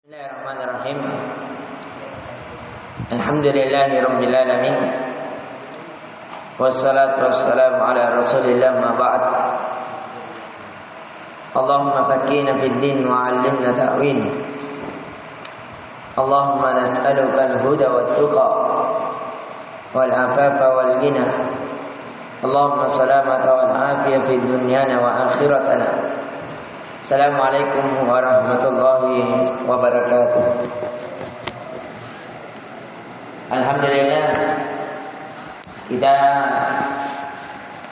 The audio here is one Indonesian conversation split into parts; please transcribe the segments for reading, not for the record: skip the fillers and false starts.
Bismillahirrahmanirrahim. Alhamdulillahirabbil alamin. Wassalatu wassalamu ala Rasulillah ma ba'd. Allahumma faqqihna fid din wa 'allimna ta'wil. Allahumma nas'aluka al-huda wat-tuqa wal 'afafa wal ghina. Allahumma salamata wal 'afiyah fid dunyana wa akhiratana. Assalamualaikum warahmatullahi wabarakatuh. Alhamdulillah, kita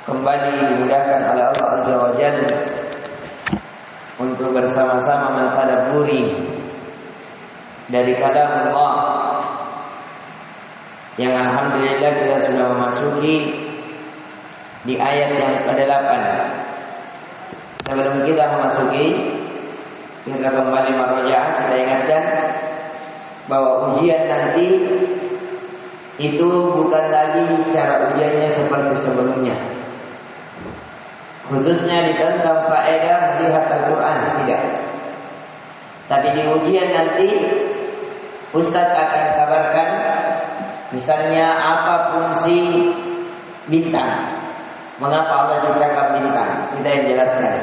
kembali dimudahkan oleh Allah Azza wa Jalla untuk bersama-sama mentadabburi dari kalam Allah yang alhamdulillah kita sudah memasuki di ayat yang ke-8. Sebelum kita memasuki, kita kembali merojaah, kita ingatkan bahwa ujian nanti itu bukan lagi cara ujiannya seperti sebelumnya. Khususnya di tentang faedah melihat Al-Quran, tidak. Tapi di ujian nanti Ustadz akan kabarkan misalnya apa fungsi bintang. Mengapa Allah ciptakan bintang? Kita yang jelaskan.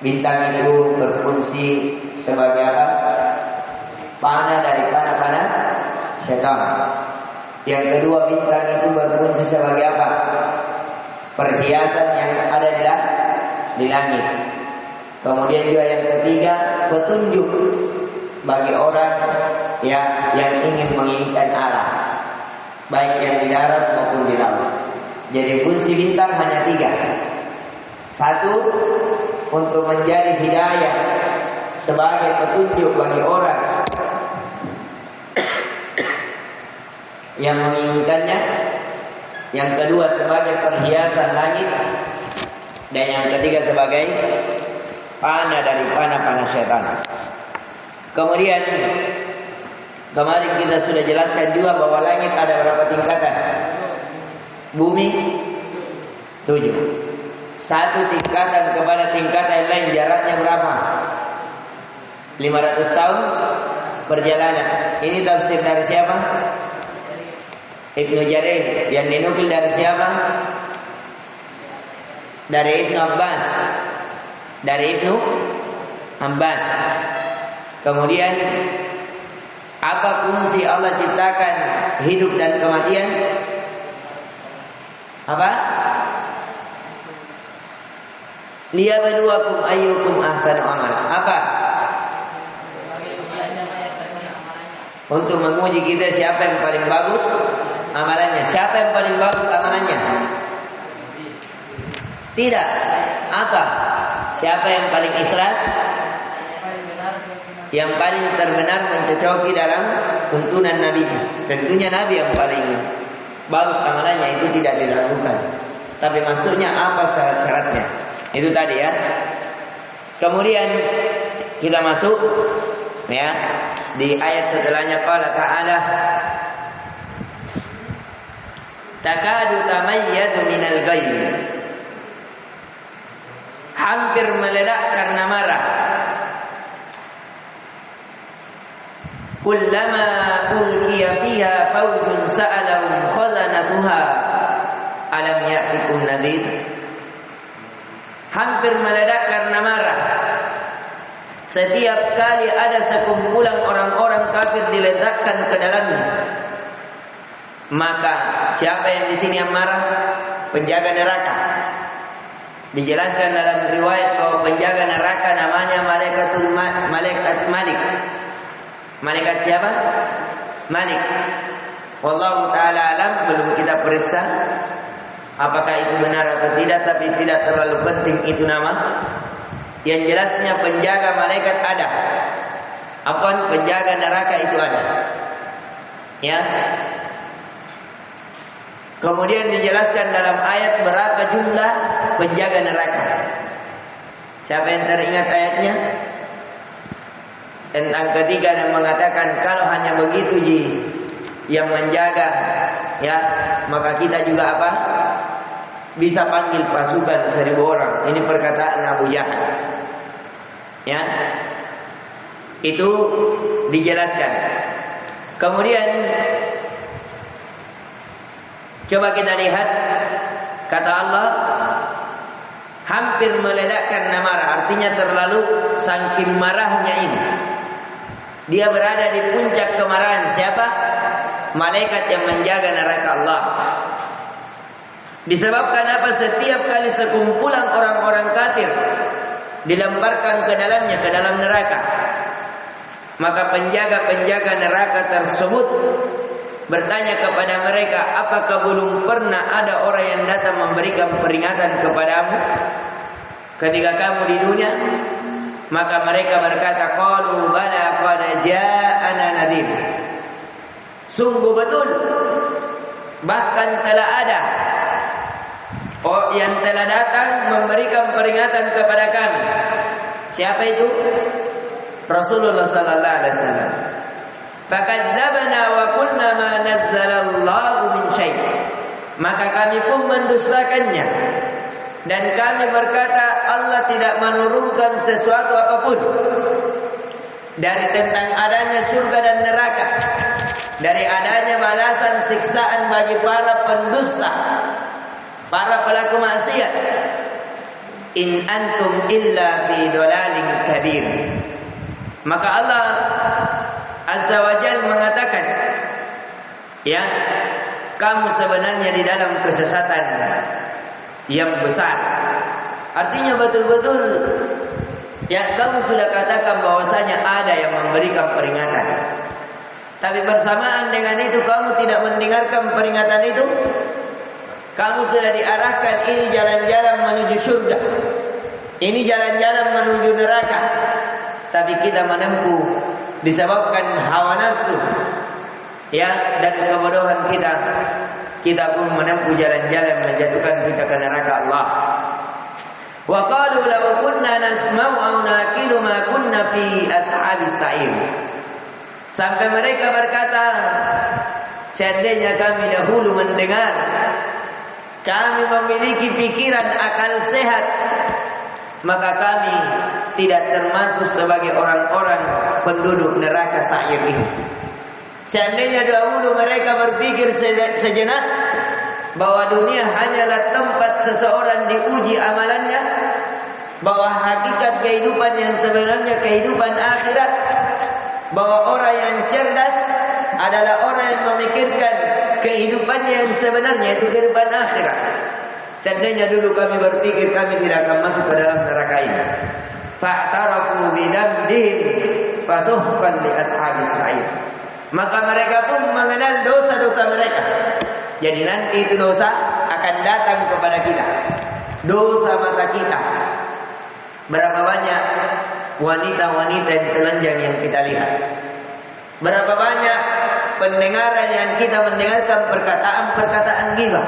Bintang itu berfungsi sebagai apa? Panah dari panah-panah setan. Yang kedua, bintang itu berfungsi sebagai apa? Perhiasan yang ada di langit. Kemudian juga yang ketiga, petunjuk bagi orang yang ingin menginginkan arah, baik yang di darat maupun di laut. Jadi fungsi bintang hanya 3. 1, untuk menjadi hidayah sebagai petunjuk bagi orang yang menginginkannya. Yang kedua sebagai perhiasan langit. Dan yang ketiga sebagai panah dari panah-panah setan. Kemudian kemarin kita sudah jelaskan juga bahwa langit ada berapa tingkatan? Bumi 7. 1 tingkatan kepada tingkatan yang lain jaraknya berapa? 500 tahun perjalanan. Ini tafsir dari siapa? Ibnu Jarir. Yang dinukil dari siapa? Dari Ibnu Abbas. Dari Ibnu Abbas. Kemudian apa fungsi Allah ciptakan hidup dan kematian? Apa? Liyabluwakum ayyukum ahsanu amala. Apa? Untuk menguji kita siapa yang paling bagus amalannya. Siapa yang paling bagus amalannya? Tidak. Apa? Siapa yang paling ikhlas? Yang paling terbenar mencocoki dalam tuntunan Nabi. Tentunya Nabi yang paling bagus amalannya, itu tidak diragukan. Tapi maksudnya apa syarat-syaratnya? Itu tadi ya. Kemudian kita masuk ya di ayat setelahnya, qala ta'ala takadu tamayyadu minal ghayb. Hampir meledak karena marah. Kullama ulqiya fiha fawjun sa'alahum khazanatuha alam ya'tikum nadhir. Hampir meledak karena marah. Setiap kali ada sekumpulan orang-orang kafir diledakkan ke dalamnya, maka siapa yang di sini yang marah? Penjaga neraka. Dijelaskan dalam riwayat bahwa penjaga neraka namanya malaikat Malik. Malaikat siapa? Malik. Wallahu ta'ala alam, belum kita periksa apakah itu benar atau tidak, tapi tidak terlalu penting itu nama. Yang jelasnya penjaga malaikat ada. Penjaga neraka itu ada. Ya. Kemudian dijelaskan dalam ayat berapa jumlah penjaga neraka. Siapa yang teringat ayatnya? Tentang ketiga yang mengatakan kalau hanya begitu yang menjaga, ya, maka kita juga apa? Bisa panggil pasukan 1000 orang. Ini perkataan Abu Jahal. Ya. Itu dijelaskan. Kemudian coba kita lihat kata Allah hampir meledakkan marah, artinya terlalu saking marahnya ini. Dia berada di puncak kemarahan. Siapa? Malaikat yang menjaga neraka Allah. Disebabkan apa? Setiap kali sekumpulan orang-orang kafir dilemparkan ke dalamnya, ke dalam neraka, maka penjaga-penjaga neraka tersebut bertanya kepada mereka, apakah belum pernah ada orang yang datang memberikan peringatan kepadamu ketika kamu di dunia? Maka mereka berkata, qalu bala qad ja'ana nadhir. Sungguh betul, bahkan telah ada yang telah datang memberikan peringatan kepada kami. Siapa itu? Rasulullah sallallahu alaihi wasallam. Fakadzabna wa qulna ma nazzalallahu min syai'. Maka kami pun mendustakannya dan kami berkata Allah tidak menurunkan sesuatu apapun dari tentang adanya surga dan neraka, dari adanya balasan siksaan bagi para pendusta, para pelaku maksiat. In antum illa fi dhalalin kabir. Maka Allah Azza wa Jalla mengatakan, ya, kamu sebenarnya di dalam kesesatan yang besar. Artinya betul-betul ya, kamu sudah katakan bahwasanya ada yang memberikan peringatan, tapi bersamaan dengan itu kamu tidak mendengarkan peringatan itu. Kamu sudah diarahkan, ini jalan-jalan menuju surga, ini jalan-jalan menuju neraka, tapi kita menempuh disebabkan hawa nafsu, ya, dan kebodohan kita pun menempuh jalan-jalan menjatuhkan kita ke neraka Allah. Wa qalu law kunna nasma'u aw naqilu ma kunna fi ashabis sa'ir. Sampai mereka berkata, seandainya kami dahulu mendengar, kami memiliki pikiran akal sehat, maka kami tidak termasuk sebagai orang-orang penduduk neraka sa'ir ini. Seandainya dahulu mereka berpikir sejenak bahwa dunia hanyalah tempat seseorang diuji amalannya, bahwa hakikat kehidupan yang sebenarnya kehidupan akhirat, bahwa orang yang cerdas adalah orang yang memikirkan kehidupannya yang sebenarnya, itu kehidupan akhirat. Seandainya dulu kami berpikir kami tidak akan masuk ke dalam neraka ini. Fa'tarafu bidambihim fasuhqan li ashabis sa'ir. Maka mereka pun mengenal dosa-dosa mereka. Jadi nanti itu dosa akan datang kepada kita, dosa mata kita. Berapa banyak wanita-wanita yang telanjang yang kita lihat? Berapa banyak pendengaran yang kita mendengarkan perkataan-perkataan ghibah?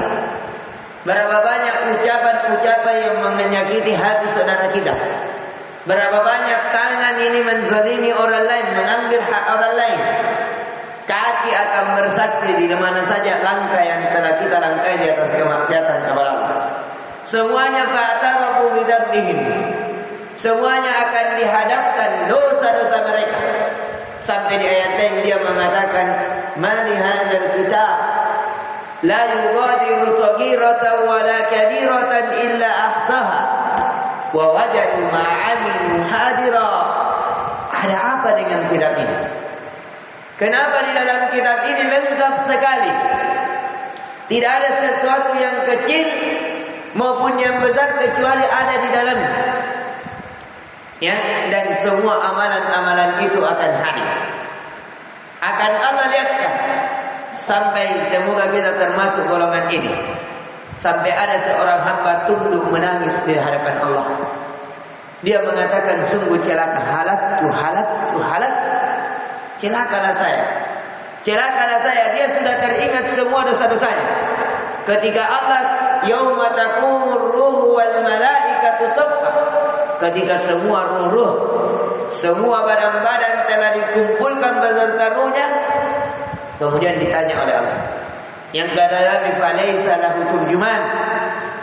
Berapa banyak ucapan-ucapan yang menyakiti hati saudara kita? Berapa banyak tangan ini menzalimi orang lain, mengambil hak orang lain? Kaki akan bersaksi di mana saja langkah yang telah kita langkai di atas kemaksiatan kepada Allah. Semuanya fa'tarafu bidambihim. Semuanya akan dihadapkan dosa-dosa mereka. Sampai di ayat yang dia mengatakan, "Ma li hadzal kitab la yughadiru saghiratan wa la kabiratan illa ahsaha wa wajadu ma 'amilu hadira." Ada apa dengan kitab ini? Kenapa di dalam kitab ini lengkap sekali? Tidak ada sesuatu yang kecil maupun yang besar kecuali ada di dalamnya. Ya, dan semua amalan-amalan itu akan hadir. Akan Allah lihatkan sampai semoga kita termasuk golongan ini. Sampai ada seorang hamba tunduk menangis di hadapan Allah. Dia mengatakan, sungguh celaka, halaktu. Celakalah saya. Dia sudah teringat semua dosa-dosanya. Ketika Allah yauma taqumur ruhu wal malaikatu saffa, ketika semua ruh, semua badan-badan telah dikumpulkan beserta ruhnya, kemudian ditanya oleh Allah. Yang kata Nabi, falaisa lahu turjuman.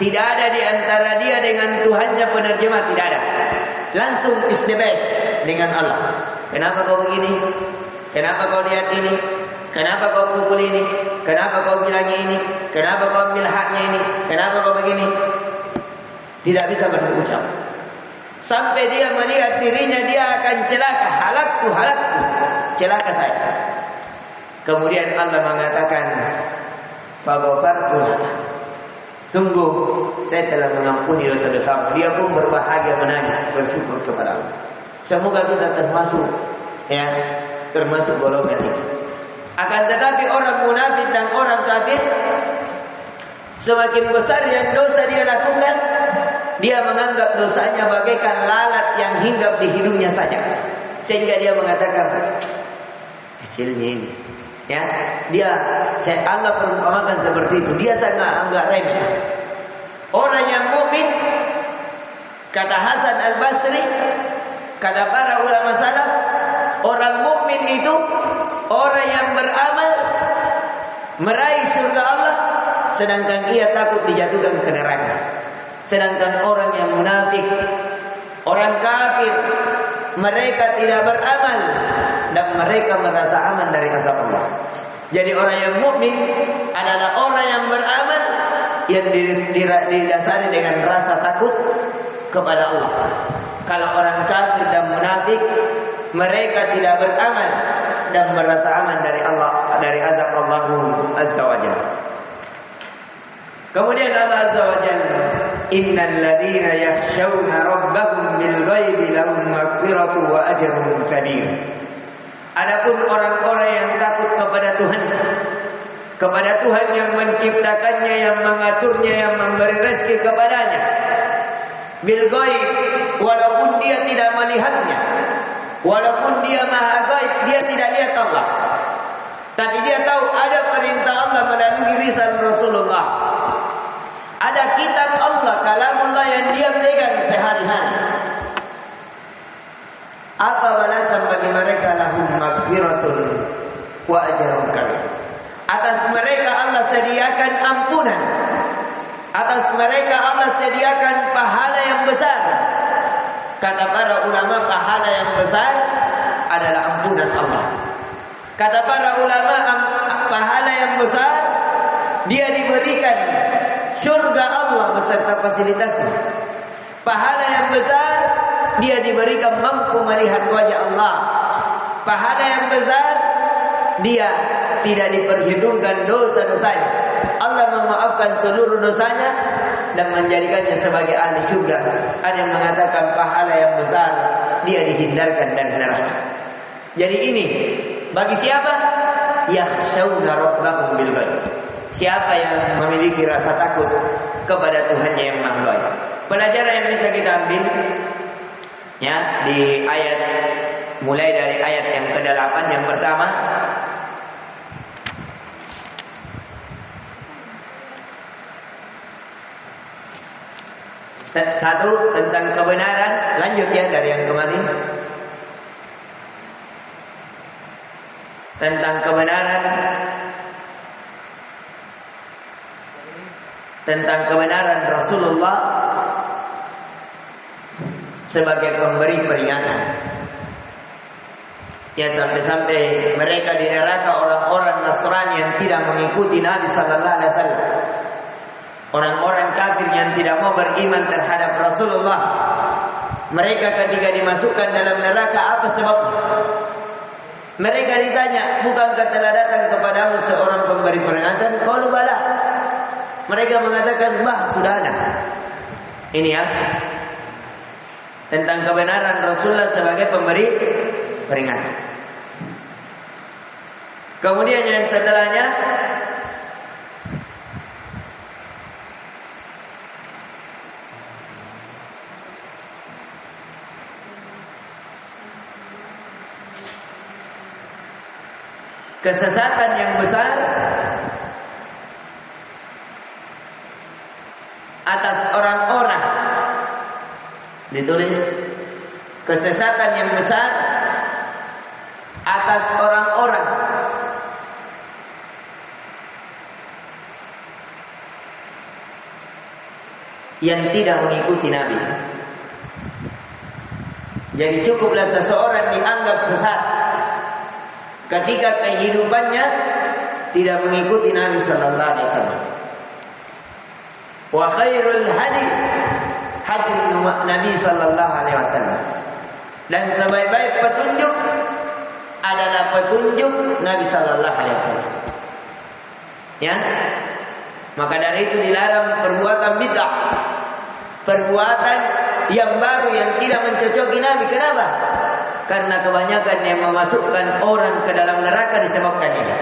Tidak ada di antara dia dengan Tuhannya penerjemah, tidak ada. Langsung is the best dengan Allah. Kenapa kau begini? Kenapa kau lihat ini? Kenapa kau pukul ini? Kenapa kau bilang ini? Kenapa kau ambil haknya ini? Kenapa kau begini? Tidak bisa berucap. Sampai dia melihat dirinya dia akan celaka. Halakku, celaka saya. Kemudian Allah mengatakan, "Faghfartu laka." Sungguh saya telah mengampuni dosa-dosamu. Dia pun berbahagia menangis, bersyukur kepada Allah. Semoga kita termasuk golongan ini. Akan tetapi orang munafik dan orang kafir, semakin besar yang dosa dia lakukan, dia menganggap dosanya bagaikan lalat yang hinggap di hidungnya saja, sehingga dia mengatakan, kecilnya ini. Allah perumpamakan seperti itu. Dia sangat anggap remeh. Orang yang mukmin, kata Hasan Al-Basri, kata para ulama salaf, orang mukmin itu orang yang beramal meraih surga Allah, sedangkan ia takut dijatuhkan ke neraka. Sedangkan orang yang munafik, orang kafir, mereka tidak beramal dan mereka merasa aman dari azab Allah. Jadi orang yang mukmin adalah orang yang beramal yang didasari dengan rasa takut kepada Allah. Kalau orang kafir dan munafik, mereka tidak beramal dan merasa aman dari Allah, dari azab Allah Azza wa Jalla. Kemudian Allah Azza wa Jalla, "Innal ladzina yakhshawna rabbahum bil ghaibi lahum maghfiratun wa ajrun kabir." Adapun orang-orang yang takut kepada Tuhan yang menciptakannya, yang mengaturnya, yang memberi rezeki kepadanya, bil ghaib, walaupun dia tidak melihatnya, walaupun dia maha gaib, dia tidak lihat Allah, tapi dia tahu ada perintah Allah melalui lisan Rasulullah, ada kitab Allah, kalamullah yang dia pegang sehari-hari. Apa balasan bagi mereka? Lahum maghfiratun wa ajrun kabir. Atas mereka Allah sediakan ampunan. Atas mereka Allah sediakan pahala yang besar. Kata para ulama, pahala yang besar adalah ampunan Allah. Kata para ulama, pahala yang besar dia diberikan surga Allah beserta fasilitasnya. Pahala yang besar dia diberikan mampu melihat wajah Allah. Pahala yang besar dia tidak diperhitungkan dosa-dosanya. Allah memaafkan seluruh dosanya dan menjadikannya sebagai ahli surga. Ada yang mengatakan pahala yang besar dia dihindarkan dari neraka. Jadi ini bagi siapa? Yakhshawna rabbahum bil ghaib. Siapa yang memiliki rasa takut kepada Tuhannya yang Maha Baik. Pelajaran yang bisa kita ambil di ayat, mulai dari ayat yang ke-8 yang pertama, satu tentang kebenaran, lanjut dari yang kemarin, tentang kebenaran Rasulullah sebagai pemberi peringatan. Ya, sampai-sampai mereka di neraka orang-orang Nasrani yang tidak mengikuti Nabi sallallahu alaihi wasallam. Orang-orang kafir yang tidak mau beriman terhadap Rasulullah. Mereka ketika dimasukkan dalam neraka, apa sebabnya? Mereka ditanya, "Bukankah telah datang kepadamu seorang pemberi peringatan?" Qalu bala. Mereka mengatakan, "Bah, sudah ada." Ini tentang kebenaran Rasulullah sebagai pemberi peringatan. Kemudian yang setelahnya, kesesatan yang besar atas orang-orang, ditulis kesesatan yang besar atas orang-orang yang tidak mengikuti Nabi. Jadi cukuplah seseorang dianggap sesat ketika kehidupannya tidak mengikuti Nabi sallallahu alaihi wasallam. Wa khairul hadi hadi Nabi sallallahu alaihi wasallam. Dan sebaik-baik petunjuk adalah petunjuk Nabi sallallahu alaihi wasallam. Ya. Maka dari itu dilarang perbuatan bid'ah. Perbuatan yang baru yang tidak mencocoki Nabi. Kenapa? Karena kebanyakan yang memasukkan orang ke dalam neraka disebabkan ini.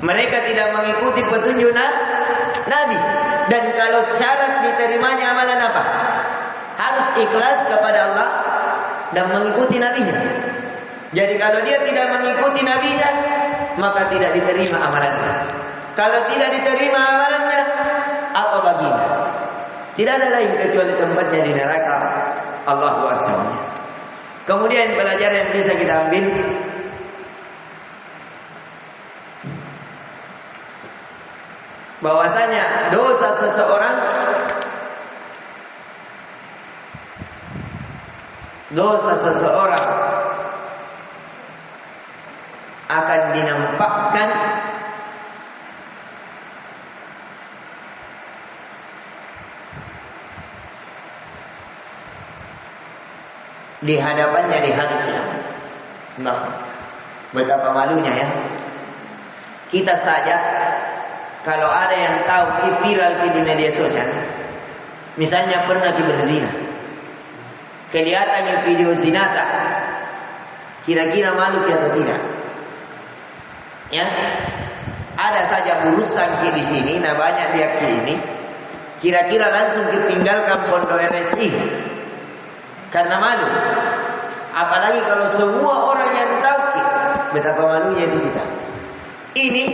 Mereka tidak mengikuti petunjuk Nabi. Dan kalau syarat diterimanya amalan apa? Harus ikhlas kepada Allah dan mengikuti Nabi-Nya. Jadi kalau dia tidak mengikuti Nabi-Nya, maka tidak diterima amalannya. Kalau tidak diterima amalannya, apa baginya? Tidak ada lain kecuali tempatnya di neraka. Allahu Akbar. Kemudian pelajaran yang bisa kita ambil, bahwasanya dosa seseorang akan dinampakkan di hadapannya di hari kiamat. Nah, betapa malunya ya. Kita saja kalau ada yang tahu viral di media sosial, misalnya pernah berzina, kelihatannya video zina, kira-kira malu atau tidak? Ya, ada saja urusan di sini, nah banyak dia ini, kira-kira langsung ditinggalkan pondok RSI karena malu. Apalagi kalau semua orang yang tahu, betapa malunya itu kita. Ini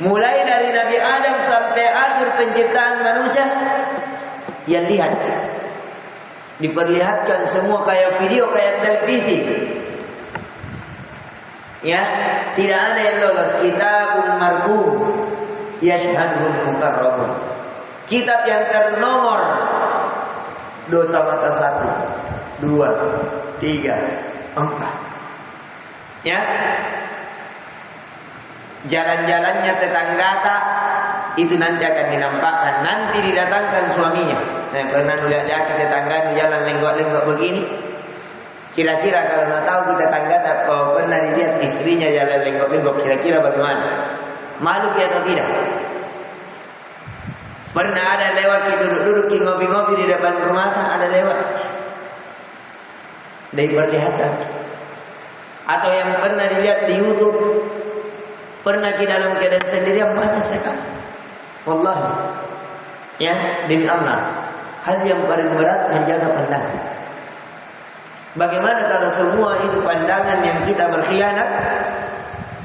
mulai dari Nabi Adam sampai akhir penciptaan manusia, yang lihat diperlihatkan semua kayak video, kayak televisi. Ya, tidak ada yang lolos. Kitabun marqum yashhadul mukarrabun. Kitab yang ternomor, dosa mata 1, 2, 3, 4. Ya. Jalan-jalannya tetangga itu nanti akan dinampakkan. Nanti didatangkan suaminya. Saya pernah lihat tetangga jalan lenggok-lenggok begini. Kira-kira kalau mau tahu kita tetangga kalau pernah dilihat istrinya jalan lenggok-lenggok, kira-kira bagaimana? Malu atau tidak? Pernah ada lewat duduk-duduk ngopi-ngopi di depan rumah, ada lewat. Diperlihatkan. Atau yang pernah dilihat di YouTube, pernah di dalam keadaan sendirian, banyak sekali. Wallahi, ya demi Allah, hal yang paling berat menjaga pandangan. Bagaimana kalau semua itu pandangan yang kita berkhianat?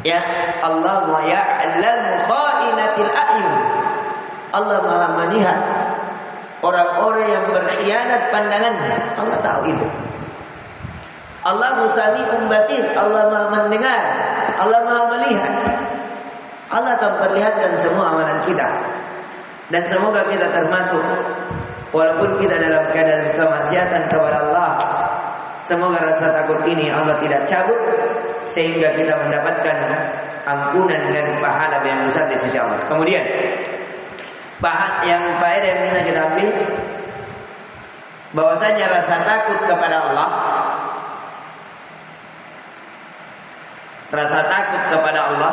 Ya, Allah ya'lamu kha'inatil a'yun. Allah Maha melihat orang-orang yang berkhianat pandangannya. Allah tahu itu. Allah Sami'un Basir. Allah Maha mendengar. Allah Maha melihat. Allah akan perlihatkan semua amalan kita. Dan semoga kita termasuk, walaupun kita dalam keadaan kemaksiatan kepada Allah, semoga rasa takut ini Allah tidak cabut, sehingga kita mendapatkan ampunan dan pahala yang besar di sisi Allah. Kemudian faedah yang bisa kita ambil, bahwasanya rasa takut kepada Allah, rasa takut kepada Allah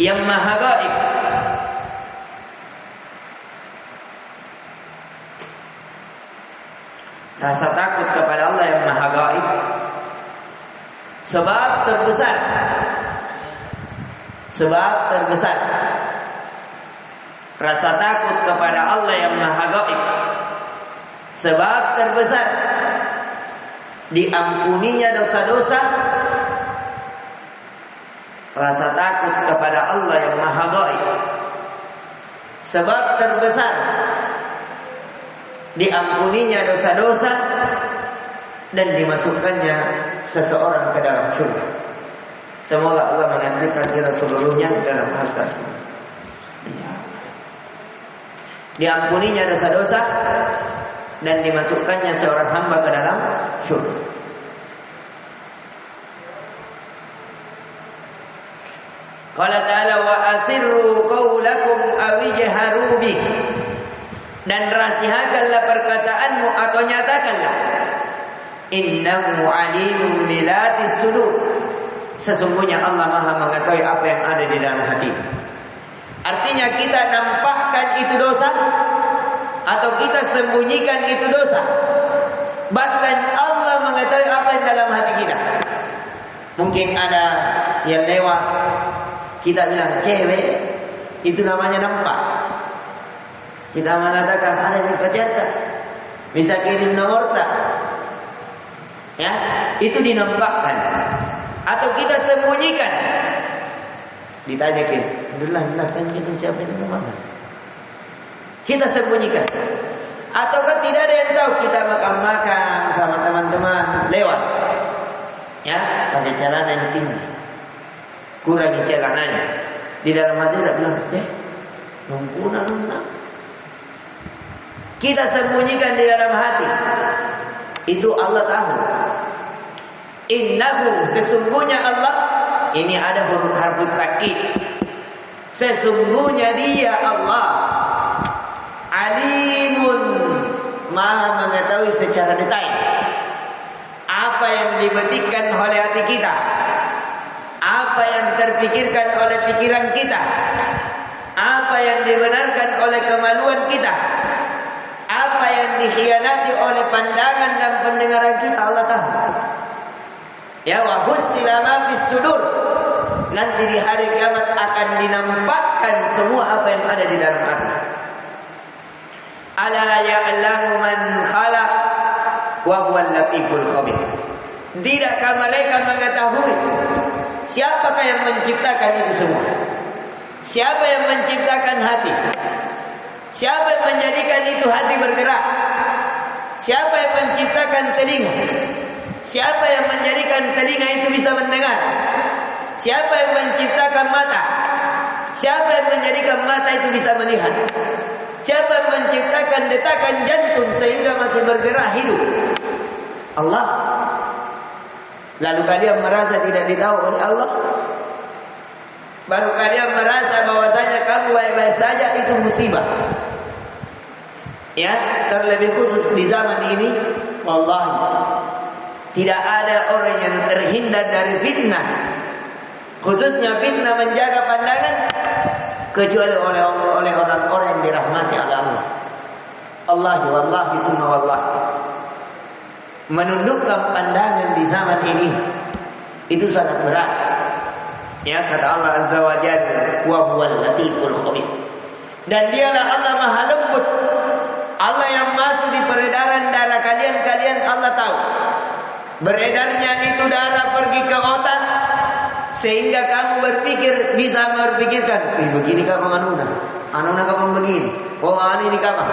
yang maha gaib, rasa takut kepada Allah yang maha gaib, sebab terbesar rasa takut kepada Allah yang maha gaib, sebab terbesar diampuninya dosa-dosa. Rasa takut kepada Allah yang maha gaib, sebab terbesar diampuninya dosa-dosa dan dimasukkannya seseorang ke dalam surga. Semoga Allah mengantarkan kita seluruhnya dalam hal tersebut. Diampuninya dosa-dosa dan dimasukkannya seorang hamba ke dalam syurga. Qala ta'ala wa asirru qaulakum aw ijharu bih. Dan rahasiakanlah perkataanmu atau nyatakanlah. Innahu alimun bilatis sudur. Sesungguhnya Allah Maha mengetahui apa yang ada di dalam hati. Artinya kita nampakkan itu dosa atau kita sembunyikan itu dosa. Bahkan Allah mengetahui apa yang dalam hati kita. Mungkin ada yang lewat, kita bilang cewek, itu namanya nampak. Kita mengatakan ada yang pacar tak? Bisa kirim nomor tak? Ya, itu dinampakkan. Atau kita sembunyikan. Ditanya kita, alhamdulillah kan itu siapa itu namanya? Kita sembunyikan. Ataukah tidak ada yang tahu kita makan-makan sama teman-teman lewat. Ya, pakai celana yang tinggi. Kurangi celananya. Di dalam hati tak bilang, numpuna. Kita sembunyikan di dalam hati. Itu Allah tahu. Innahu, sesungguhnya Allah. Ini ada huruf harfu takkid. Sesungguhnya Dia Allah alimun, Maha mengetahui secara detail apa yang dibetikkan oleh hati kita, apa yang terpikirkan oleh pikiran kita, apa yang dibenarkan oleh kemaluan kita, apa yang dikhianati oleh pandangan dan pendengaran kita. Allah tahu. Ya, wa husila ma fis sudur. Nanti di hari kiamat akan dinampakkan semua apa yang ada di dalam hati. Ala ya'lamu man khalaq wa huwal latiful khabir. Tidakkah mereka mengetahui siapakah yang menciptakan itu semua? Siapa yang menciptakan hati? Siapa yang menjadikan itu hati bergerak? Siapa yang menciptakan telinga? Siapa yang menjadikan telinga itu bisa mendengar? Siapa yang menciptakan mata? Siapa yang menjadikan mata itu bisa melihat? Siapa yang menciptakan detakan jantung sehingga masih bergerak hidup? Allah. Lalu kalian merasa tidak ditahu oleh Allah? Baru kalian merasa bahwasanya kamu baik-baik saja, itu musibah. Ya, terlebih khusus di zaman ini, wallahi tidak ada orang yang terhindar dari fitnah. Khususnya fitnah menjaga pandangan, kecuali oleh orang-orang yang dirahmati oleh Allah. Wallahi summa wallahi. Menundukkan pandangan di zaman ini itu sangat berat. Ya, kata Allah Azza wa Jalla, wa huwal latiful khabir. Dan Dialah Allah Maha Lembut. Allah yang masuk di peredaran darah kalian Allah tahu. Beredarnya itu darah pergi ke otak, sehingga kamu bisa berpikirkan, begini kapan anuna kapan begini, ini kapan.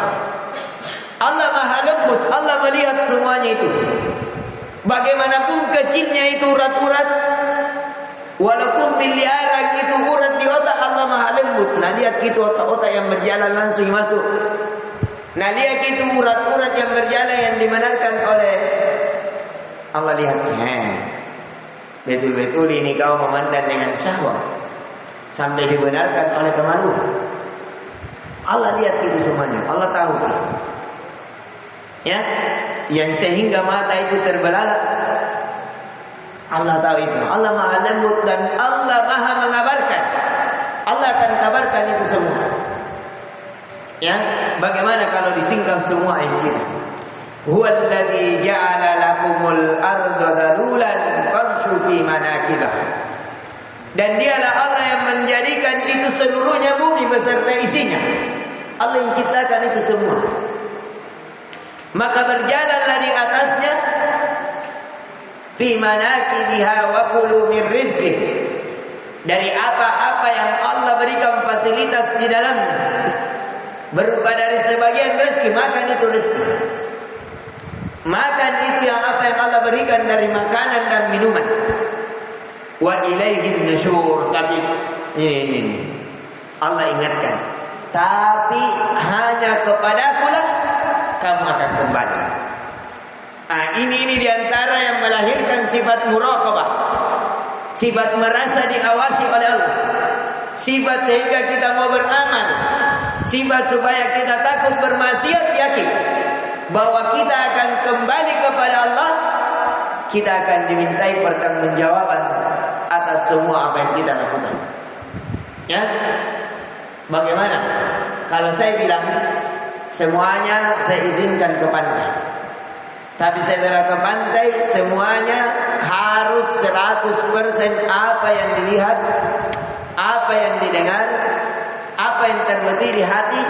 Allah Maha Lembut, Allah melihat semuanya itu. Bagaimanapun kecilnya itu urat-urat, walaupun miliaran itu urat di otak, Allah Maha Lembut. Nah, lihat itu otak-otak yang berjalan langsung masuk. Nah, lihat itu urat-urat yang berjalan yang dibenarkan oleh Allah. Lihat, betul-betul ini kau memandang dengan syahwat sampai dibenarkan oleh kemaluan. Allah lihat itu semuanya. Allah tahu. Ya, yang sehingga mata itu terbelalak, Allah tahu itu. Allah Maha Lembut dan Allah Maha mengabarkan. Allah akan kabarkan itu semua. Ya, bagaimana kalau disingkap semua ini? Huwallazi ja'ala lakumul arda dalulan famshu fi manakibiha. Dan Dialah Allah yang menjadikan itu seluruhnya bumi beserta isinya. Allah yang ciptakan itu semua. Maka berjalanlah di atasnya fi manakibiha wa kulu min rizqih. Dari apa-apa yang Allah berikan fasilitas di dalamnya, berupa dari sebagian rezeki, makan itu rezeki. Makan itu yang apa yang Allah berikan dari makanan dan minuman. Wa ilaihin nusyur. Tapi ini Allah ingatkan, tapi hanya kepadakulah kamu akan kembali. Nah, ini diantara yang melahirkan sifat muraqabah, sifat merasa diawasi oleh Allah, sifat sehingga kita mau beramal, sifat supaya kita takut bermaksiat, yakin bahwa kita akan kembali kepada Allah, kita akan dimintai pertanggungjawaban atas semua apa yang kita lakukan. Ya, bagaimana kalau saya bilang semuanya saya izinkan ke pantai, tapi setelah ke pantai semuanya harus 100% apa yang dilihat, apa yang didengar, apa yang terbetik di hati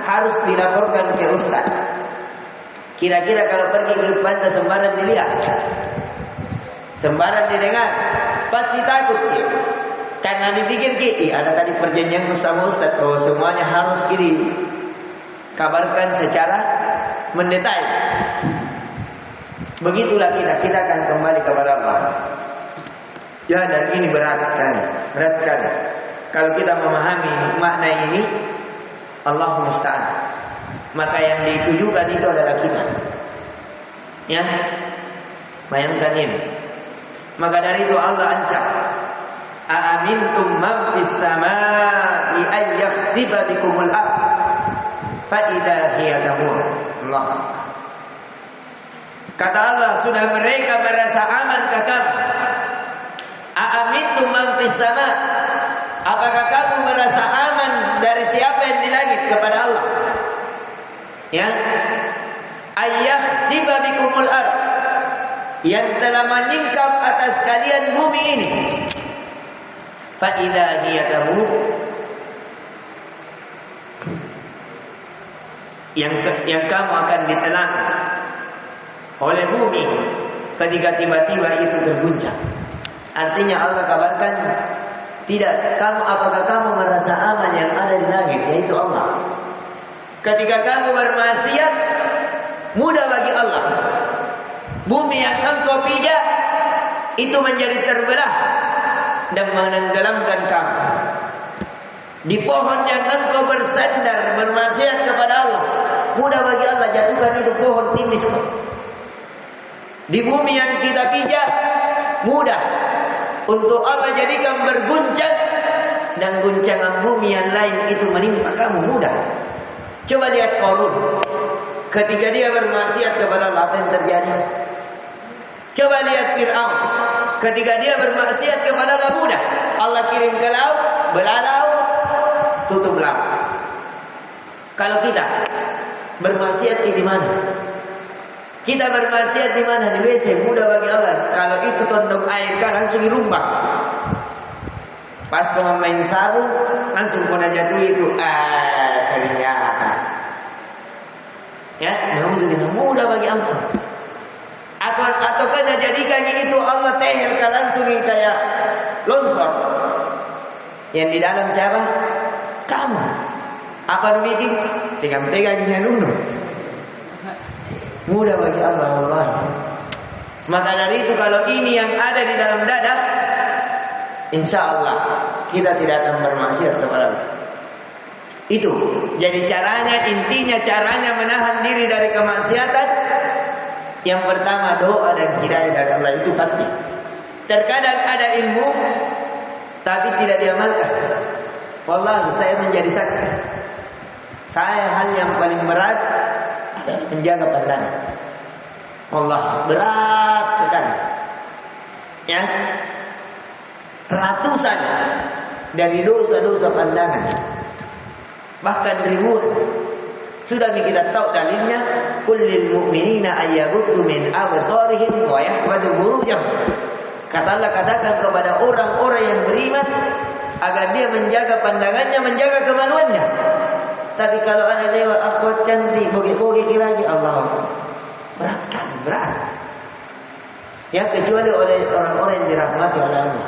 harus dilaporkan ke ustaz. Kira-kira kalau pergi ke pantai sembarang dilihat, sembarang didengar, pasti takut dia. Karena dipikir ada tadi perjanjian sama ustaz, oh semuanya harus kabarkan secara mendetail. Begitulah kita akan kembali kepada Allah. Ya, dan ini berat sekali. Kalau kita memahami makna ini, Allah musta'an. Maka yang ditujukan itu adalah kita. Ya, bayangkan ini. Maka dari itu Allah ancam, aamintum man fis samaa'i ay yakhsifa bikumul ardh fa idza hiya tamur. Allah. Kata Allah, sudah mereka merasa aman ke kamu? Aamintum man fis sama', apakah kamu merasa aman dari siapa yang di langit kepada Allah? Ya, ay yakhsifa bikumul ardh, yang telah menyingkap atas kalian bumi ini. Fa idza hiya tamur, yang kamu akan ditelan oleh bumi ketika tiba-tiba itu terguncang. Artinya Allah kabarkan, apakah kamu merasa aman yang ada di langit, yaitu Allah. Ketika kamu bermaksiat, mudah bagi Allah. Bumi yang engkau pijak itu menjadi terbelah dan menenggelamkan kamu. Di pohon yang engkau bersandar bermaksiat kepada Allah, mudah bagi Allah jatuhkan itu pohon tipis. Di bumi yang kita pijak, mudah untuk Allah jadikan berguncang, dan guncangan bumi yang lain itu menimpa kamu mudah. Coba lihat Qarun, ketika dia bermaksiat kepada Allah, apa yang terjadi? Coba lihat Fir'aun, ketika dia bermaksiat kepada Allah, mudah Allah kirim ke laut, belah laut, tutup laut. Kalau kita bermaksiat di mana? Kita bermaksiat di mana? Di WC, mudah bagi Allah. Kalau itu tondok air kan langsung dirumbak. Pas kau main sabun, langsung kau jatuh itu. Ternyata. Ya, alhamdulillah mudah bagi Allah. Atau kena jadikan itu Allah tehelkan langsung kayak longsor. Yang di dalam siapa? Kamu. Apa demikian? Pegang-pegangnya dulu. Mudah bagi Allah. Maka dari itu kalau ini yang ada di dalam dada, insya Allah kita tidak akan bermaksiat kepada Allah. Itu jadi intinya caranya menahan diri dari kemaksiatan. Yang pertama doa dan hidayah dari Allah, itu pasti. Terkadang ada ilmu tapi tidak diamalkan. Wallahi saya menjadi saksi. Hal yang paling berat adalah menjaga pandangan. Allah berat sekali. Ya, ratusan dari dosa-dosa pandangan, bahkan ribuan. Sudah kita tahu dalilnya, kullil mu'minina ayyaghuddu min absarihim wa yahfadhu furujahum. Kata Allah, katakan kepada orang-orang yang beriman agar dia menjaga pandangannya, menjaga kemaluannya. Tapi kalau ada lewat aku cantik, bogey-bogey lagi, Allah, berat sekali, berat. Ya, kecuali oleh orang-orang yang dirahmati oleh Allah.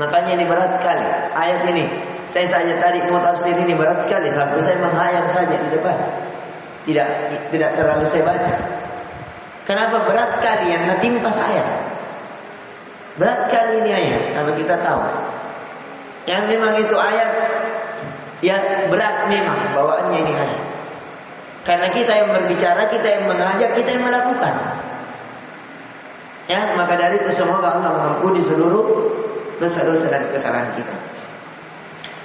Makanya ini berat sekali. Ayat ini, saya saja tadi mau tafsir ini berat sekali sampai saya menghayal saja di depan. Tidak terlalu saya baca. Kenapa berat sekali yang menimpa saya? Berat sekali ini ayat kalau kita tahu. Yang memang itu ayat ya berat memang bawaannya ini ayat. Karena kita yang berbicara, kita yang mengajak, kita yang melakukan. Ya, maka dari itu semoga Allah mengampuni seluruh dosa-dosa dan kesalahan kita.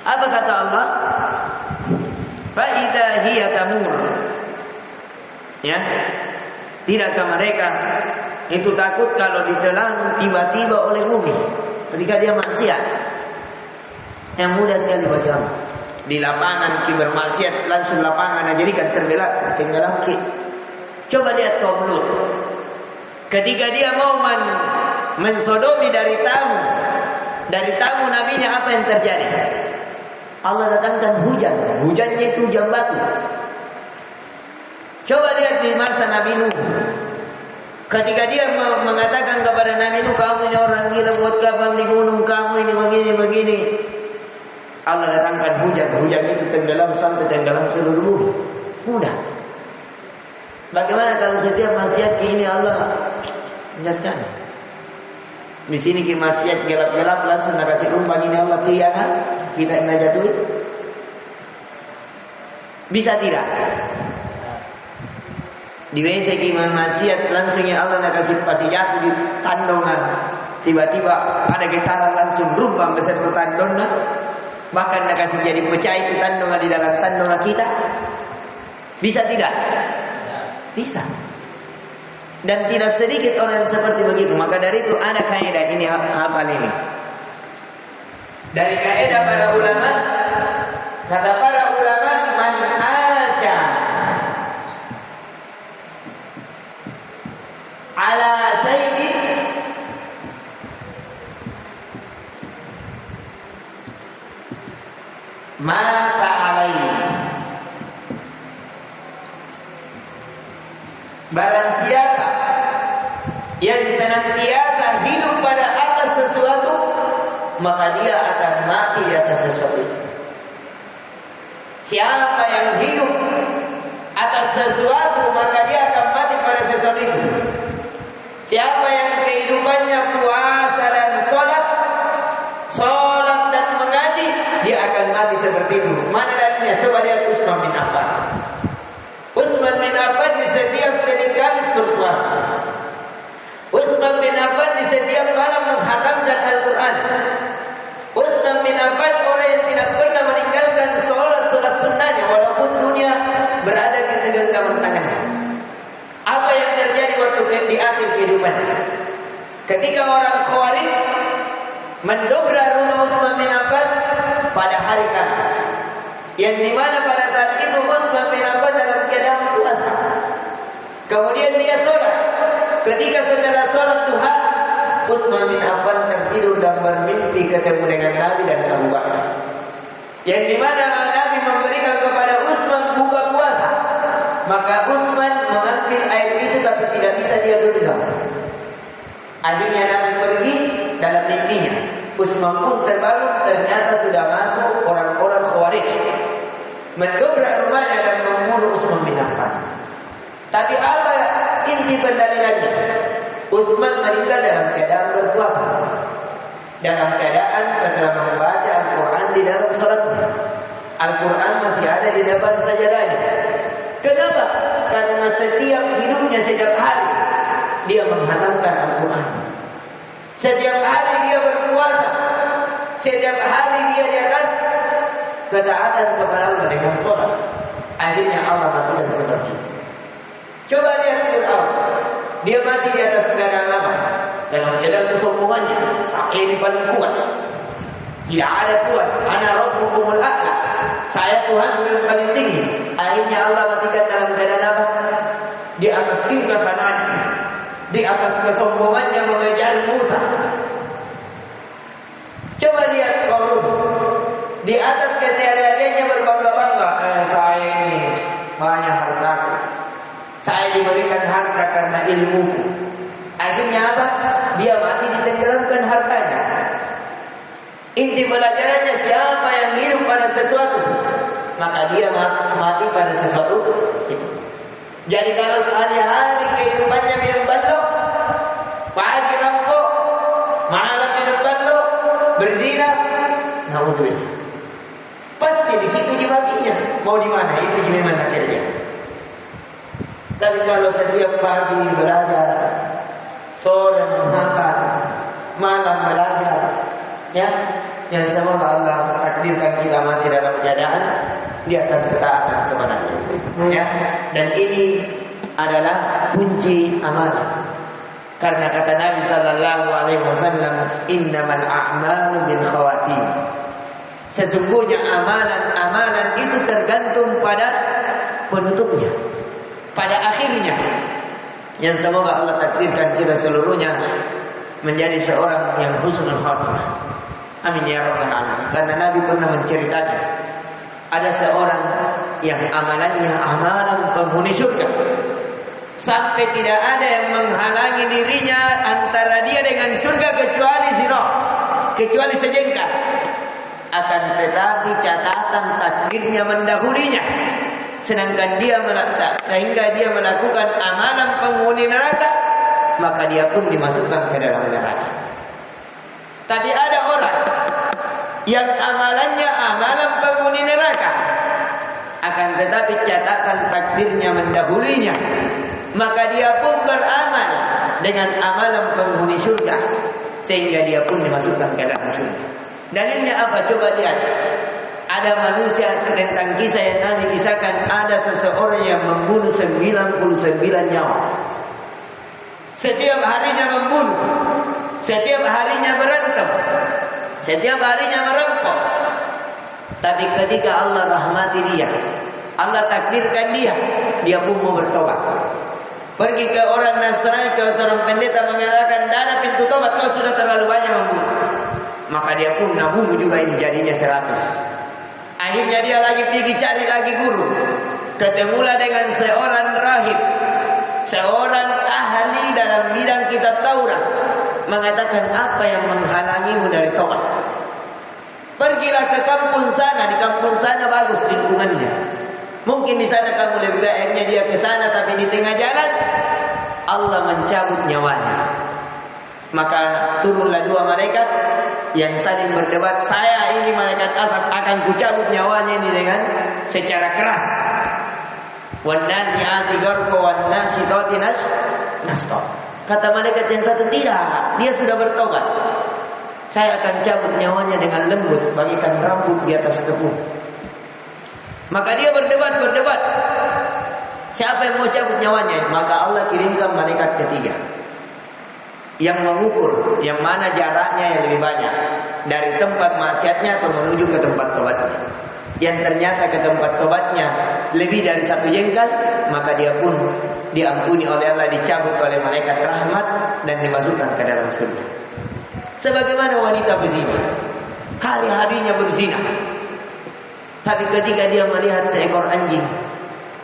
Apa kata Allah? Fa idza hiya tamur. Ya. Tidakkah mereka itu takut kalau ditelan tiba-tiba oleh bumi ketika dia maksiat? Yang mudah sekali bagi Allah. Di lapangan bermaksiat langsung lapangan jadikan tenggelam. Coba lihat kaum Lut. Ketika dia mau mensodomi dari tamu nabinya, apa yang terjadi? Allah datangkan hujan. Hujannya itu hujan batu. Coba lihat di masa Nabi Nuh. Ketika dia mengatakan kepada Nabi Nuh, kamu ini orang gila, buat kapal di gunung, kamu ini begini. Allah datangkan hujan. Hujan itu tenggelam sampai tenggelam seluruh bumi. Mudah. Bagaimana kalau setiap maksiat ini Allah jelaskan? Di sini maksiat gelap-gelap langsung nak kasih umpan ini Allah tiada, kita yang jatuh. Bisa tidak? Di WC maksiat langsungnya Allah nak kasih jatuh di tandongan. Tiba-tiba ada getaran langsung rumpang beserta tandongan. Bahkan nak kasih jadi pecah itu tandongan di dalam tandongan kita. Bisa tidak? Bisa. Dan tidak sedikit orang seperti begitu. Maka dari itu ada kaidah ini, hafal ini. Dari kaidah para ulama, kata para ulama, man aja ala sayyid mata alaihi. Barang siapa yang senantiasa hidup pada atas sesuatu, maka dia akan mati di atas sesuatu itu. Siapa yang hidup atas sesuatu, maka dia akan mati pada sesuatu itu. Siapa yang kehidupannya puasa dan sholat dan mengaji, dia akan mati seperti itu. Mana dalilnya? Coba lihat Utsman bin Affan. Utsman bin Affan di setiap Senin Kamis berpuasa. Utsman bin Affan di setiap malam menghatamkan Al-Quran. Utsman bin Affan orang yang tidak pernah meninggalkan sholat sunnahnya walaupun dunia berada di genggaman tangannya. Apa yang terjadi waktu di akhir kehidupannya? Ketika orang Khawarij mendobrak rumah Utsman bin Affan pada hari Kamis, yang dimana pada saat itu Utsman bin Affan dalam keadaan puasa. Kemudian dia sholat. Ketika setelah sholat duha, Utsman bin Affan tertidur dan bermimpi ketemu dengan Nabi dan Abu Bakar. Yang dimana Nabi memberikan kepada Utsman buka puasa. Maka Utsman mengambil air itu tapi tidak bisa dia genggam. Akhirnya Nabi pergi dalam mimpinya. Utsman pun terbangun, ternyata sudah masuk orang-orang Khawarij. Mendobrak rumahnya dan membunuh Utsman bin Affan. Tapi apa inti pendalilannya? Utsman meninggal dalam keadaan berpuasa. Dalam keadaan setelah membaca Al-Quran di dalam sholatnya. Al-Quran masih ada di depan sajadahnya. Kenapa? Karena setiap hidupnya, setiap hari dia menghatamkan Al-Quran. Setiap hari dia berpuasa. Setiap hari dia di atas ketaatan kepada Allah dengan sholat. Akhirnya Allah matikan seperti itu. Coba lihat Fir'aun. Dia mati di atas keadaan apa? Dalam keadaan kesombongannya. Saya ini paling kuat. Tidak ada Tuhan. Ana rabbukumul a'la. Saya Tuhan yang paling tinggi. Akhirnya Allah matikan dalam keadaan apa? Di atas singgasananya. Di atas kesombongannya mengejar Musa. Coba lihat Qarun. Di atas kesehariannya berbangga-bangga. Saya ini banyak harta. Saya diberikan harta karena ilmu. Akhirnya apa? Dia mati ditenggelamkan hartanya. Inti pelajarannya, siapa yang hidup pada sesuatu, maka dia mati pada sesuatu itu. Jadi kalau sehari-hari kehidupannya minum baso, pagi rampok, malam minum baso, berzina, naudzubillah. Pasti di situ dimatinya. Mau di mana? Itu memang akhirnya. Tapi kalau setiap pagi belajar, sore menghafal, malam belajar, ya, yang semoga Allah takdirkan kita mati dalam keadaan di atas ketaatan kepada-Nya. Ya, dan ini adalah kunci amalan. Karena kata Nabi sallallahu alaihi wasallam, "Innamal a'malu bil khawatim." Sesungguhnya amalan-amalan itu tergantung pada penutupnya, pada akhirnya. Yang semoga Allah takdirkan kita seluruhnya menjadi seorang yang husnul khatimah. Amin ya rabbal alamin. Karena Nabi pernah menceritakan ada seorang yang amalannya amalan penghuni surga, sampai tidak ada yang menghalangi dirinya antara dia dengan surga kecuali zirah, kecuali sejengkal. Akan tetapi catatan takdirnya mendahulinya, sedangkan dia sehingga dia melakukan amalan penghuni neraka, maka dia pun dimasukkan ke dalam neraka. Tapi ada orang yang amalannya amalan penghuni neraka, akan tetapi catatan takdirnya mendahulinya, maka dia pun beramal dengan amalan penghuni surga, sehingga dia pun dimasukkan ke dalam surga. Dalilnya apa? Coba lihat. Ada manusia, tentang kisah yang Nabi kisahkan, ada seseorang yang membunuh 99 nyawa. Setiap harinya membunuh, setiap harinya berantem, setiap harinya merampok. Tapi ketika Allah rahmati dia, Allah takdirkan dia pun mau bertobat. Pergi ke orang Nasrani, ke seorang pendeta, mengatakan, "Dana pintu tobat, kau sudah terlalu banyak membunuh." Maka dia pun nabuh juga ini jadinya 100. Akhirnya dia lagi pergi cari lagi guru. Ketemulah dengan seorang rahib, seorang ahli dalam bidang kitab Taurat. Mengatakan, apa yang menghalangimu dari tobat? Pergilah ke kampung sana. Di kampung sana bagus lingkungannya. Mungkin di sana kamu lebih baik. Akhirnya dia ke sana, tapi di tengah jalan Allah mencabut nyawanya. Maka turunlah 2 malaikat yang saling berdebat. Saya ini malaikat azab akan kucabut nyawanya ini dengan secara keras. Wan nazi'ati gharqa wan nasitati nashta. Kata malaikat yang satu, tidak, dia sudah bertobat. Saya akan cabut nyawanya dengan lembut, bagikan rambut di atas tepung. Maka dia berdebat. Siapa yang mau cabut nyawanya? Maka Allah kirimkan malaikat ketiga yang mengukur yang mana jaraknya yang lebih banyak dari tempat maksiatnya atau menuju ke tempat tobatnya. Yang ternyata ke tempat tobatnya lebih dari 1 jengkal, maka dia pun diampuni oleh Allah, dicabut oleh malaikat rahmat dan dimasukkan ke dalam surga. Sebagaimana wanita berzina, hari-harinya berzina, tapi ketika dia melihat seekor anjing,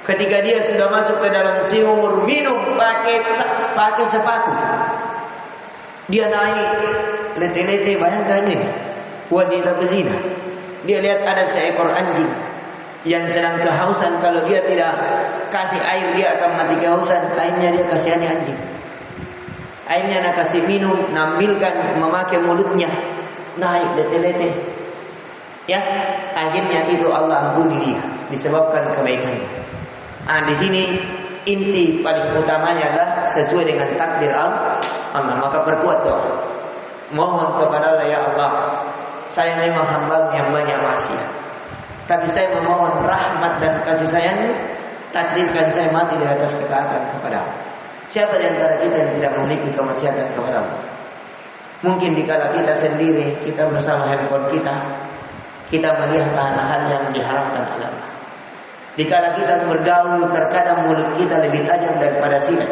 ketika dia sudah masuk ke dalam sumur minum pakai sepatu, dia naik lete-lete. Bayangkan ini wanita berzina, dia lihat ada seekor anjing yang sedang kehausan. Kalau dia tidak kasih air, dia akan mati kehausan. Akhirnya dia kasihani anjing. Akhirnya nak kasih minum, nambilkan, memakai mulutnya, naik lete-lete. Ya, akhirnya itu Allah ampuni dia disebabkan kebaikannya. Di sini inti paling utamanya adalah sesuai dengan takdir Allah. Maka berkuat doa, mohon kepada Allah, ya Allah, saya memang hamba yang banyak maksiat, tapi saya memohon rahmat dan kasih sayang-Mu, takdirkan saya mati di atas ketaatan kepada Allah. Siapa di antara kita yang tidak memiliki kemaksiatan kepada Allah? Mungkin dikala kita sendiri, kita bersama handphone kita melihat hal-hal yang diharamkan oleh Allah. Dikala kita bergaul, terkadang mulut kita lebih tajam daripada silat,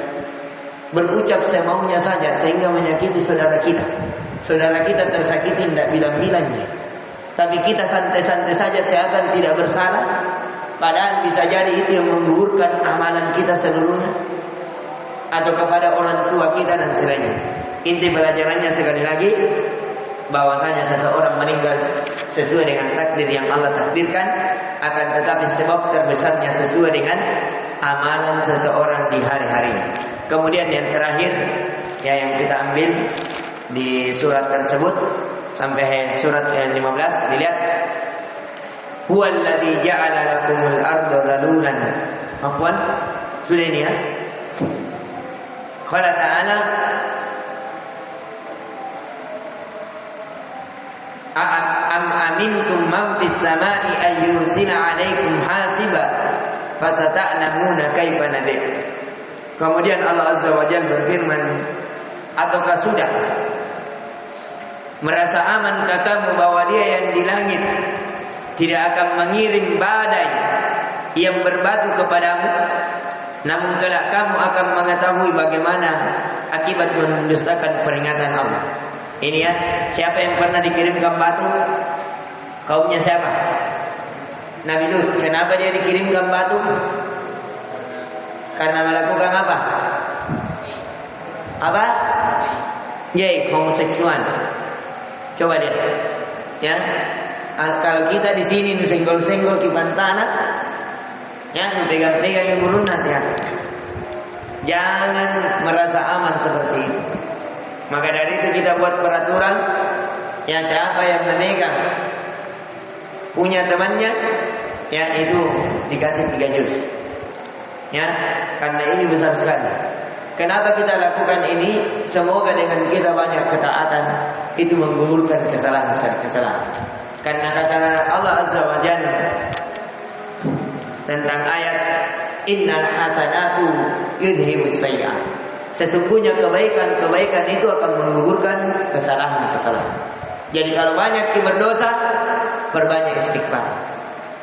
berucap semaunya saja sehingga menyakiti saudara kita. Saudara kita tersakiti tidak bilang-bilangnya, tapi kita santai-santai saja seakan tidak bersalah, padahal bisa jadi itu yang menggugurkan amalan kita seluruhnya, atau kepada orang tua kita dan selainnya. Inti pelajarannya sekali lagi, bahwasanya seseorang meninggal sesuai dengan takdir yang Allah takdirkan, akan tetapi sebab terbesarnya sesuai dengan amalan seseorang di hari-harinya. Kemudian yang terakhir, ya, yang kita ambil di surat tersebut sampai surat yang 15, dilihat, huwallazi ja'ala lakumul arda dhalulan. Sudah ini ya. Qala ta'ala am amintum man fis sama'i ay yursila 'alaikum hasiba fasata'lamuna kaifa nadir. Kemudian Allah Azza wa Jalla berfirman, ataukah sudah merasa amankah kamu bahwa Dia yang di langit tidak akan mengirim badai yang berbatu kepadamu, namun kelak kamu akan mengetahui bagaimana akibat mendustakan peringatan Allah. Ini ya, siapa yang pernah dikirimkan batu? Kaumnya siapa? Nabi Lut. Kenapa dia dikirimkan batu? Karena melakukan apa? Apa? Yai, homoseksual. Coba lihat. Ya. Kalau kita di sini senggol-senggol kipan tanah, ya, pegang-pegang yang burung nanti. Jangan merasa aman seperti itu. Maka dari itu kita buat peraturan, ya, siapa yang memegang punya temannya, ya, itu dikasih 3 juz. Ya, karena ini besar sekali. Kenapa kita lakukan ini? Semoga dengan kita banyak ketaatan itu menggugurkan kesalahan-kesalahan. Karena kata Allah Azza wa Jalla tentang ayat innal hasanatu yudhibus sayyi'at. Sesungguhnya kebaikan-kebaikan itu akan menggugurkan kesalahan-kesalahan. Jadi kalau banyak berdosa, perbanyak istighfar,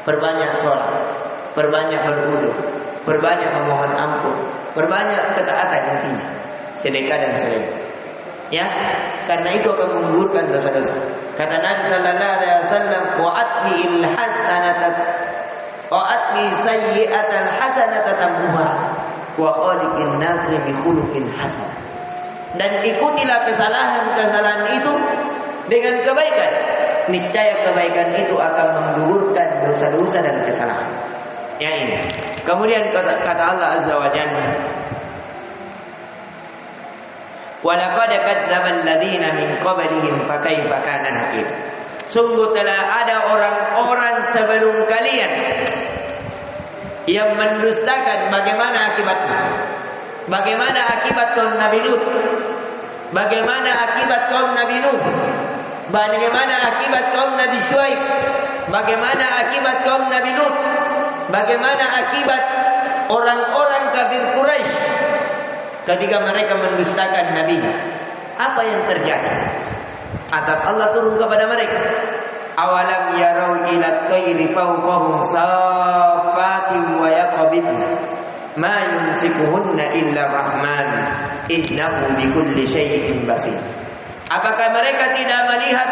perbanyak sholat, perbanyak berwudu, perbanyak memohon ampun, perbanyak ketaatan intinya, sedekah dan selain. Ya, karena itu akan menggugurkan dosa-dosa. Kata Nabi sallallahu alaihi wasallam, wa'atbi'il hasanata wa'atbi sayyi'atal hasanata tambuha wa khaliqin nasi bi khuluqin hasan. Dan ikutilah kesalahan-kesalahan itu dengan kebaikan. Niscaya kebaikan itu akan menggugurkan dosa-dosa dan kesalahan. Ya ini. Kemudian kata Allah Azza wa Jalla, wa laqad kadzdzaba alladziina min qablihim fa kaifa kana nakir. Sungguh telah ada orang-orang sebelum kalian yang mendustakan. Bagaimana akibatnya? Bagaimana akibat kaum Nabi Lut? Bagaimana akibat kaum Nabi Nuh? Bagaimana akibat kaum Nabi Syuaib? Bagaimana akibat kaum Nabi Lut? Bagaimana akibat orang-orang kafir Quraisy ketika mereka mendustakan nabinya? Apa yang terjadi? Azab Allah turun kepada mereka. Awalam yarau ila tayri fawqahum safatin wa yaqbidna ma yumsikuhunna illa rahman innahu bikulli syai'in basir. Apakah mereka tidak melihat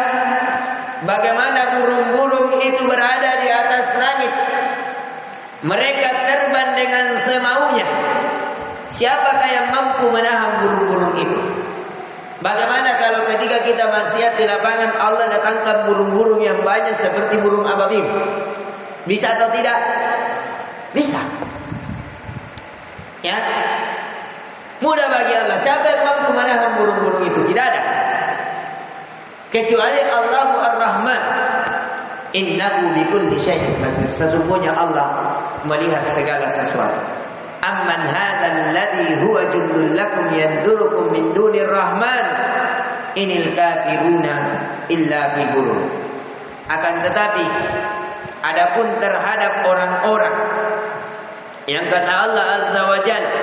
bagaimana burung-burung itu berada di atas langit? Mereka terbang dengan semaunya. Siapakah yang mampu menahan burung-burung itu? Bagaimana kalau ketika kita maksiat di lapangan, Allah datangkan burung-burung yang banyak seperti burung ababil? Bisa atau tidak? Bisa. Ya, mudah bagi Allah. Siapa yang mampu menahan burung-burung itu? Tidak ada. Kecuali Allahu Ar-Rahman. Innahu bikulli syai'in basir. Sesungguhnya Allah melihat segala sesuatu. Amman hadzal ladzi huwa jundul lakum yandurukum min dunir rahman inil kafiruna illa fi ghurur. Akan tetapi adapun terhadap orang-orang yang kata Allah Azza wa Jalla,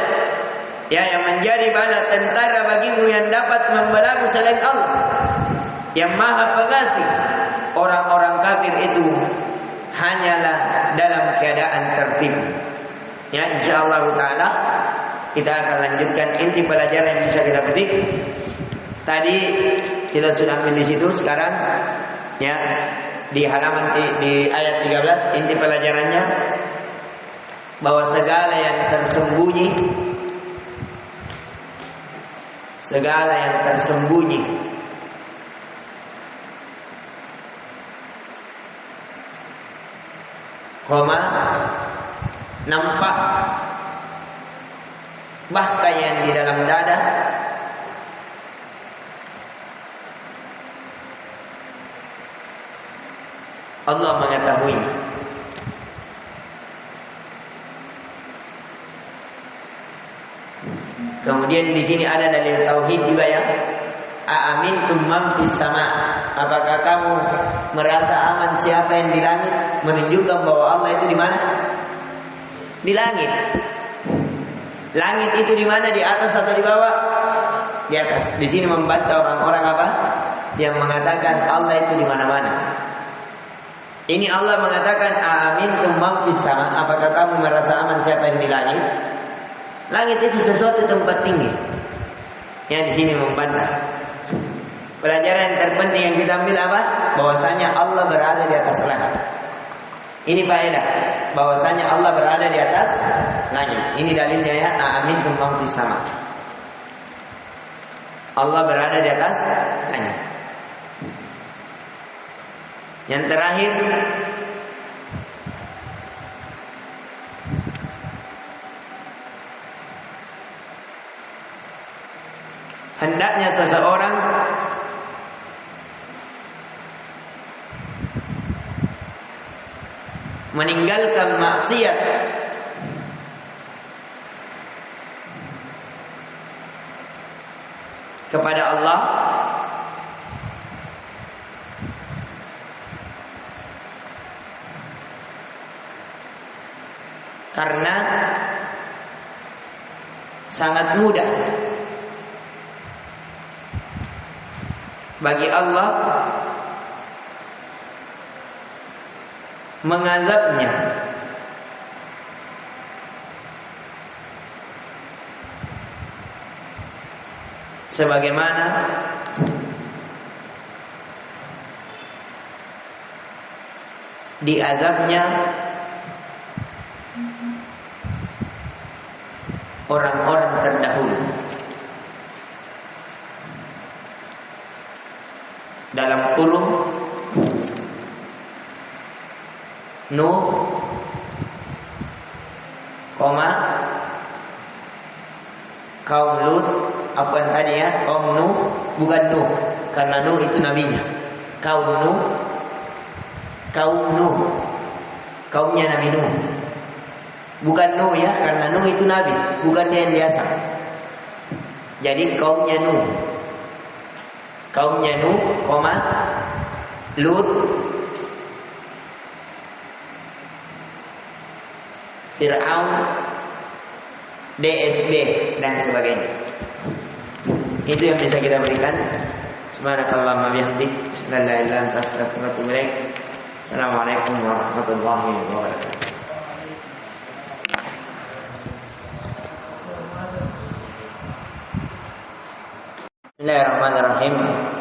ya, yang menjadi bala tentara bagimu yang dapat membelamu selain Allah yang Maha Pengasih, orang-orang kafir itu hanyalah dalam keadaan tertib. Ya, insyaallah taala kita akan lanjutkan inti pelajaran yang bisa kita petik. Tadi kita sudah ambil di situ, sekarang ya di halaman di ayat 13 inti pelajarannya bahwa segala yang tersembunyi nampak, bahkan yang di dalam dada, Allah mengetahui. Kemudian di sini ada dalil tauhid juga ya. Aamintum man fis sama. Apakah kamu merasa aman siapa yang di langit? Menunjukkan bahwa Allah itu di mana? Di langit. Langit itu di mana? Di atas atau di bawah? Di atas. Di sini membantah orang-orang apa? Yang mengatakan Allah itu di mana-mana. Ini Allah mengatakan aamintum man fis sama. Apakah kamu merasa aman siapa yang di langit? Langit itu sesuatu tempat tinggi. Yang di sini membantah. Pelajaran yang terpenting yang kita ambil apa? Bahwasanya Allah berada di atas langit. Ini faedah. Bahwasanya Allah berada di atas langit. Ini dalilnya ya. Aamintum man fis sama. Allah berada di atas langit. Yang terakhir, hendaknya seseorang meninggalkan maksiat kepada Allah karena sangat mudah bagi Allah mengazabnya sebagaimana diazabnya orang-orang terdahulu dalam kurung Nuh, kaum Lut, apa yang tadi ya? Kaum Nuh, bukan Nuh, karena Nuh itu nabinya. Kaum Nuh, kaumnya Nabi Nuh. Bukan Nuh ya, karena Nuh itu nabi, bukan dia yang biasa. Jadi kaumnya Nuh, Lut, Fir'aun, DSB dan sebagainya. Itu yang bisa kita berikan. Subhanakallahumma bihamdik, asyhadu an la ilaha illa anta, astaghfiruka wa atubu ilaik. Assalamualaikum warahmatullahi wabarakatuh. Bismillahirrahmanirrahim.